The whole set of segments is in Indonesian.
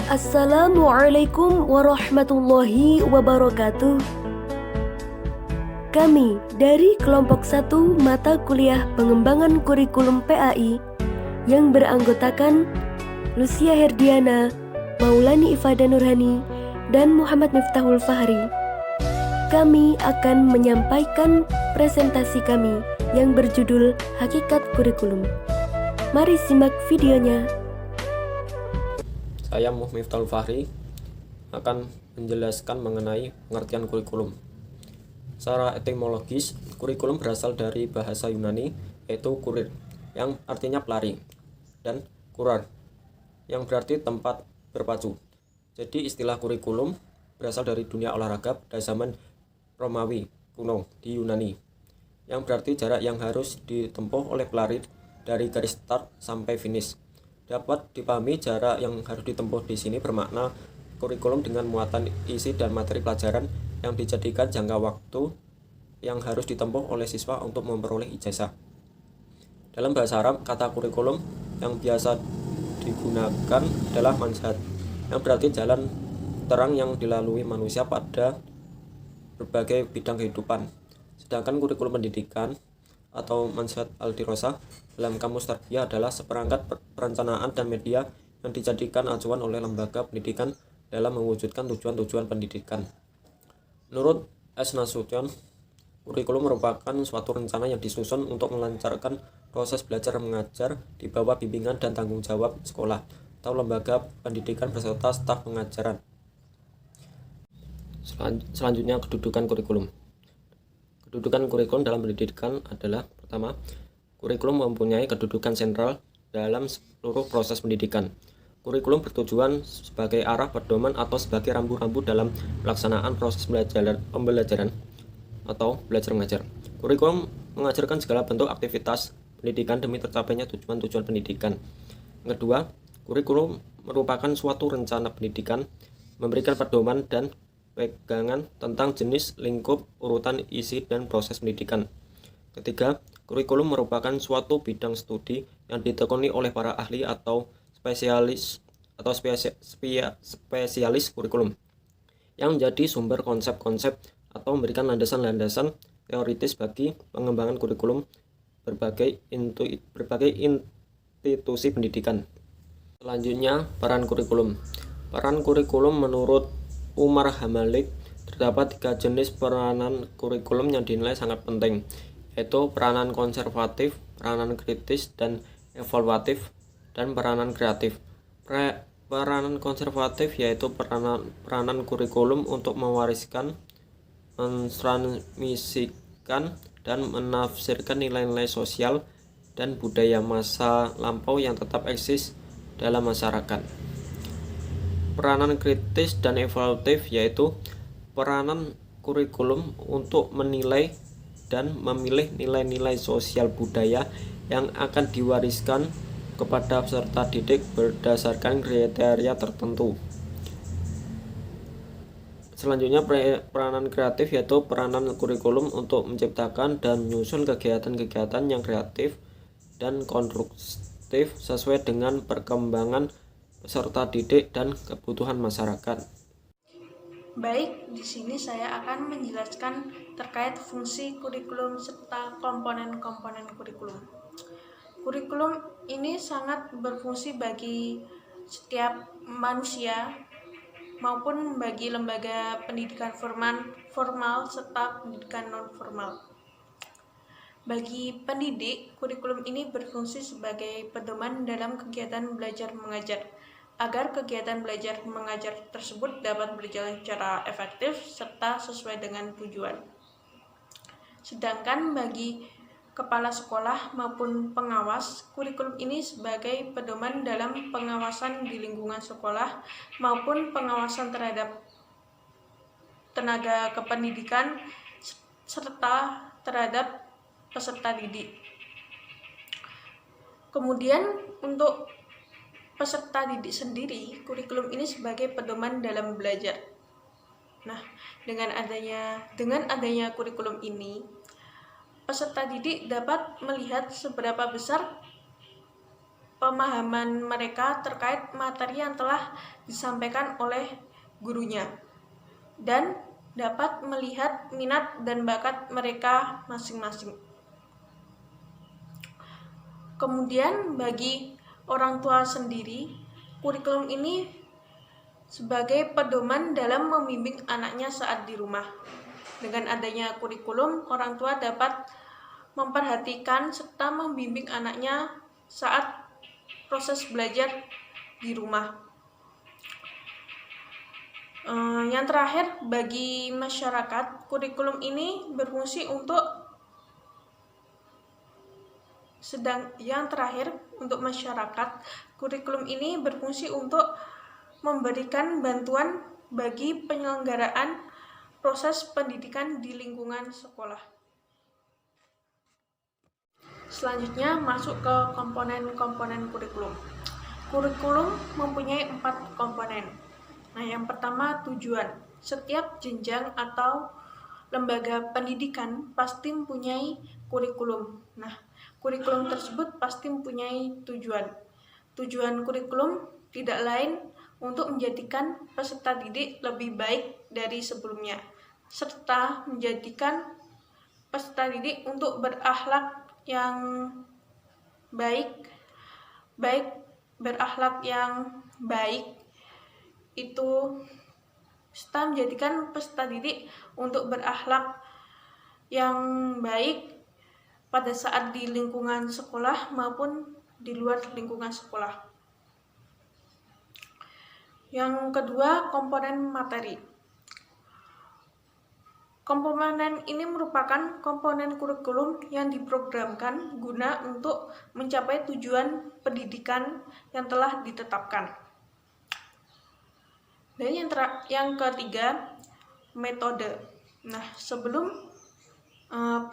Assalamualaikum warahmatullahi wabarakatuh. Kami dari kelompok 1 mata kuliah pengembangan kurikulum PAI yang beranggotakan Lucia Herdiana, Maulani Ifada Nurhani, dan Muhammad Miftahul Fahri. Kami akan menyampaikan presentasi kami yang berjudul Hakikat Kurikulum. Mari simak videonya. Saya Miftahul Fahri akan menjelaskan mengenai pengertian kurikulum. Secara etimologis, kurikulum berasal dari bahasa Yunani yaitu kurir, yang artinya pelari, dan kurar, yang berarti tempat berpacu. Jadi istilah kurikulum berasal dari dunia olahraga pada zaman Romawi kuno di Yunani, yang berarti jarak yang harus ditempuh oleh pelari dari garis start sampai finish. Dapat dipahami jarak yang harus ditempuh di sini bermakna kurikulum dengan muatan isi dan materi pelajaran yang dijadikan jangka waktu yang harus ditempuh oleh siswa untuk memperoleh ijazah. Dalam bahasa Arab, kata kurikulum yang biasa digunakan adalah manhaj, yang berarti jalan terang yang dilalui manusia pada berbagai bidang kehidupan. Sedangkan kurikulum pendidikan atau manhaj al-dirasah dalam kamus tarbiyah adalah seperangkat perencanaan dan media yang dijadikan acuan oleh lembaga pendidikan dalam mewujudkan tujuan-tujuan pendidikan. Menurut S. Nasution, kurikulum merupakan suatu rencana yang disusun untuk melancarkan proses belajar mengajar di bawah bimbingan dan tanggung jawab sekolah atau lembaga pendidikan beserta staf pengajaran. Selanjutnya, kedudukan kurikulum. Kedudukan kurikulum dalam pendidikan adalah: pertama, kurikulum mempunyai kedudukan sentral dalam seluruh proses pendidikan. Kurikulum bertujuan sebagai arah pedoman atau sebagai rambu-rambu dalam pelaksanaan proses pembelajaran atau belajar mengajar. Kurikulum mengajarkan segala bentuk aktivitas pendidikan demi tercapainya tujuan-tujuan pendidikan. Yang kedua, kurikulum merupakan suatu rencana pendidikan, memberikan pedoman dan pegangan tentang jenis, lingkup, urutan, isi, dan proses pendidikan. Ketiga, kurikulum merupakan suatu bidang studi yang ditekuni oleh para ahli atau spesialis kurikulum yang menjadi sumber konsep-konsep atau memberikan landasan-landasan teoritis bagi pengembangan kurikulum berbagai institusi pendidikan. Selanjutnya, peran kurikulum. Peran kurikulum menurut Umar Hamalik, terdapat 3 jenis peranan kurikulum yang dinilai sangat penting, yaitu peranan konservatif, peranan kritis dan evaluatif, dan peranan kreatif. Peranan konservatif yaitu peranan kurikulum untuk mewariskan, mentransmisikan, dan menafsirkan nilai-nilai sosial dan budaya masa lampau yang tetap eksis dalam masyarakat. Peranan kritis dan evaluatif yaitu peranan kurikulum untuk menilai dan memilih nilai-nilai sosial budaya yang akan diwariskan kepada peserta didik berdasarkan kriteria tertentu. Selanjutnya, peranan kreatif yaitu peranan kurikulum untuk menciptakan dan menyusun kegiatan-kegiatan yang kreatif dan konstruktif sesuai dengan perkembangan peserta didik dan kebutuhan masyarakat. Baik, di sini saya akan menjelaskan terkait fungsi kurikulum serta komponen-komponen kurikulum. Kurikulum ini sangat berfungsi bagi setiap manusia maupun bagi lembaga pendidikan formal serta pendidikan non-formal. Bagi pendidik, kurikulum ini berfungsi sebagai pedoman dalam kegiatan belajar mengajar, agar kegiatan belajar mengajar tersebut dapat berjalan secara efektif serta sesuai dengan tujuan. Sedangkan bagi kepala sekolah maupun pengawas, kurikulum ini sebagai pedoman dalam pengawasan di lingkungan sekolah maupun pengawasan terhadap tenaga kependidikan serta terhadap peserta didik. Kemudian untuk peserta didik sendiri, kurikulum ini sebagai pedoman dalam belajar. Nah, dengan adanya kurikulum ini, peserta didik dapat melihat seberapa besar pemahaman mereka terkait materi yang telah disampaikan oleh gurunya, dan dapat melihat minat dan bakat mereka masing-masing. Kemudian bagi orang tua sendiri, kurikulum ini sebagai pedoman dalam membimbing anaknya saat di rumah. Dengan adanya kurikulum, orang tua dapat memperhatikan serta membimbing anaknya saat proses belajar di rumah. Yang terakhir, bagi masyarakat, kurikulum ini berfungsi untuk memberikan bantuan bagi penyelenggaraan proses pendidikan di lingkungan sekolah. Selanjutnya masuk ke komponen-komponen kurikulum. Kurikulum mempunyai 4 komponen. Nah, yang pertama tujuan. Setiap jenjang atau lembaga pendidikan pasti mempunyai kurikulum. Nah, kurikulum tersebut pasti mempunyai tujuan. Tujuan kurikulum tidak lain untuk menjadikan peserta didik lebih baik dari sebelumnya, serta menjadikan peserta didik untuk berakhlak yang berakhlak yang baik itu serta menjadikan peserta didik untuk berakhlak yang baik pada saat di lingkungan sekolah maupun di luar lingkungan sekolah. Yang kedua, komponen materi. Komponen ini merupakan komponen kurikulum yang diprogramkan guna untuk mencapai tujuan pendidikan yang telah ditetapkan. Dan yang ketiga, metode. Nah, sebelum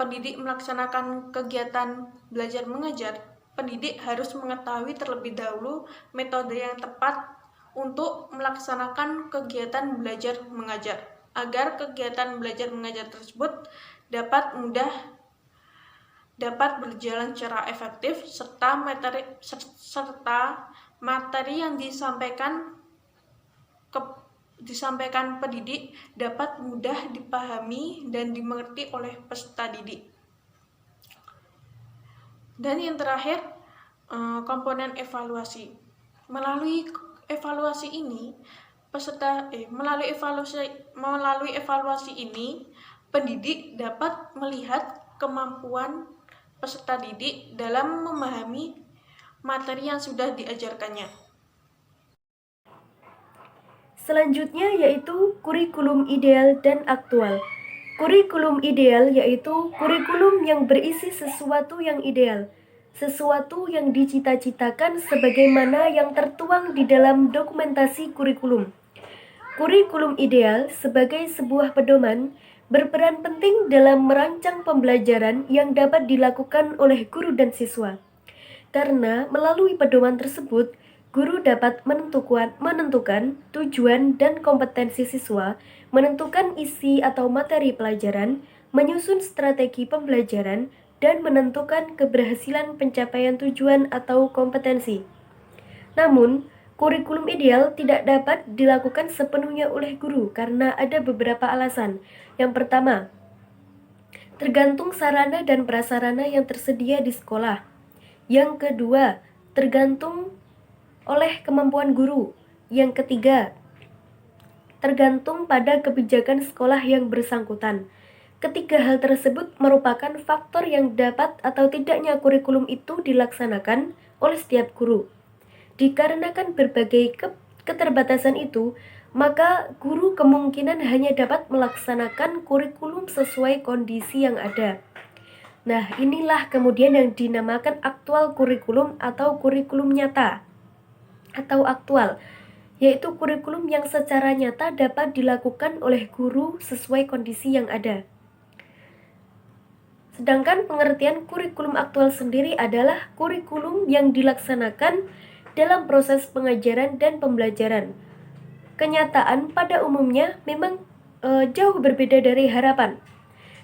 pendidik melaksanakan kegiatan belajar mengajar, pendidik harus mengetahui terlebih dahulu metode yang tepat untuk melaksanakan kegiatan belajar mengajar, agar kegiatan belajar mengajar tersebut dapat berjalan secara efektif, serta materi yang disampaikan pendidik dapat mudah dipahami dan dimengerti oleh peserta didik. Dan yang terakhir, komponen evaluasi. Melalui evaluasi ini, pendidik dapat melihat kemampuan peserta didik dalam memahami materi yang sudah diajarkannya. Selanjutnya yaitu kurikulum ideal dan aktual. Kurikulum ideal yaitu kurikulum yang berisi sesuatu yang ideal, sesuatu yang dicita-citakan sebagaimana yang tertuang di dalam dokumentasi kurikulum. Kurikulum ideal sebagai sebuah pedoman berperan penting dalam merancang pembelajaran yang dapat dilakukan oleh guru dan siswa. Karena melalui pedoman tersebut, guru dapat menentukan tujuan dan kompetensi siswa, menentukan isi atau materi pelajaran, menyusun strategi pembelajaran, dan menentukan keberhasilan pencapaian tujuan atau kompetensi. Namun, kurikulum ideal tidak dapat dilakukan sepenuhnya oleh guru karena ada beberapa alasan. Yang pertama, tergantung sarana dan prasarana yang tersedia di sekolah. Yang kedua, tergantung oleh kemampuan guru. Yang ketiga, tergantung pada kebijakan sekolah yang bersangkutan. Ketiga hal tersebut merupakan faktor yang dapat atau tidaknya kurikulum itu dilaksanakan oleh setiap guru. Dikarenakan berbagai keterbatasan itu, maka guru kemungkinan hanya dapat melaksanakan kurikulum sesuai kondisi yang ada. Nah, inilah kemudian yang dinamakan aktual kurikulum atau kurikulum nyata atau aktual, yaitu kurikulum yang secara nyata dapat dilakukan oleh guru sesuai kondisi yang ada. Sedangkan pengertian kurikulum aktual sendiri adalah kurikulum yang dilaksanakan dalam proses pengajaran dan pembelajaran. Kenyataan pada umumnya memang jauh berbeda dari harapan.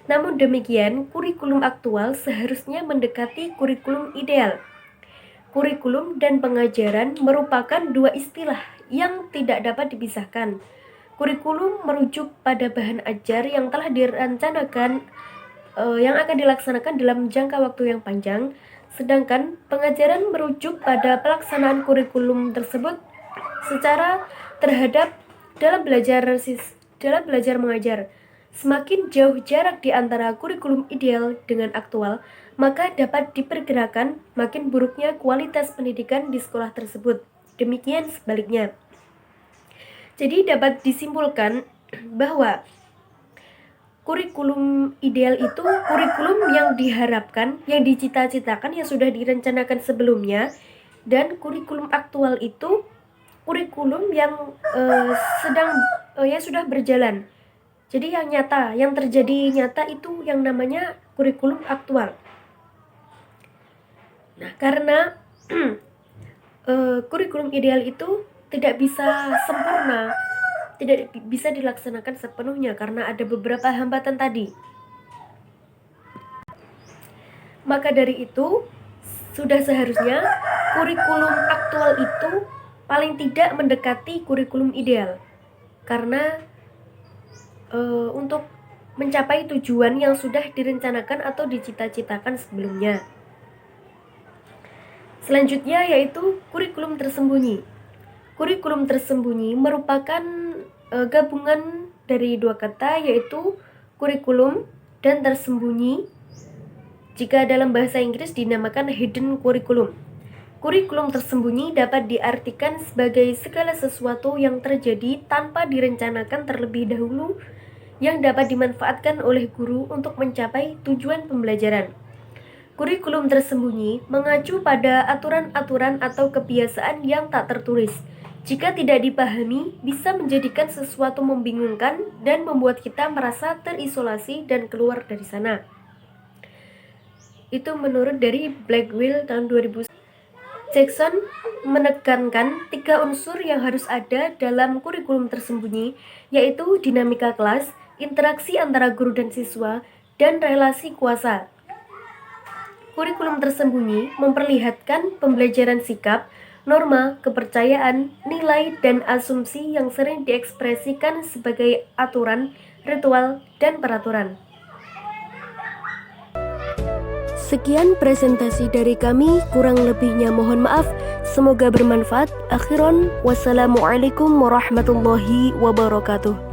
Namun demikian, kurikulum aktual seharusnya mendekati kurikulum ideal. Kurikulum dan pengajaran merupakan dua istilah yang tidak dapat dipisahkan. Kurikulum merujuk pada bahan ajar yang telah direncanakan yang akan dilaksanakan dalam jangka waktu yang panjang, sedangkan pengajaran merujuk pada pelaksanaan kurikulum tersebut secara terhadap dalam belajar mengajar. Semakin jauh jarak di antara kurikulum ideal dengan aktual, maka dapat diperkirakan makin buruknya kualitas pendidikan di sekolah tersebut. Demikian sebaliknya. Jadi dapat disimpulkan bahwa kurikulum ideal itu kurikulum yang diharapkan, yang dicita-citakan, yang sudah direncanakan sebelumnya, dan kurikulum aktual itu kurikulum yang sudah berjalan. Jadi yang nyata, yang terjadi nyata itu yang namanya kurikulum aktual. Nah, karena kurikulum ideal itu tidak bisa sempurna, tidak bisa dilaksanakan sepenuhnya karena ada beberapa hambatan tadi. Maka dari itu, sudah seharusnya kurikulum aktual itu paling tidak mendekati kurikulum ideal. Karena untuk mencapai tujuan yang sudah direncanakan atau dicita-citakan sebelumnya. Selanjutnya yaitu kurikulum tersembunyi. Kurikulum tersembunyi merupakan gabungan dari dua kata, yaitu kurikulum dan tersembunyi. Jika dalam bahasa Inggris dinamakan hidden curriculum. Kurikulum tersembunyi dapat diartikan sebagai segala sesuatu yang terjadi tanpa direncanakan terlebih dahulu, yang dapat dimanfaatkan oleh guru untuk mencapai tujuan pembelajaran. Kurikulum tersembunyi mengacu pada aturan-aturan atau kebiasaan yang tak tertulis. Jika tidak dipahami, bisa menjadikan sesuatu membingungkan dan membuat kita merasa terisolasi dan keluar dari sana. Itu menurut dari Blackwell tahun 2000. Jackson menekankan 3 unsur yang harus ada dalam kurikulum tersembunyi, yaitu dinamika kelas, interaksi antara guru dan siswa, dan relasi kuasa. Kurikulum tersembunyi memperlihatkan pembelajaran sikap, norma, kepercayaan, nilai, dan asumsi yang sering diekspresikan sebagai aturan, ritual, dan peraturan. Sekian presentasi dari kami, kurang lebihnya mohon maaf. Semoga bermanfaat. Akhiron, wassalamualaikum warahmatullahi wabarakatuh.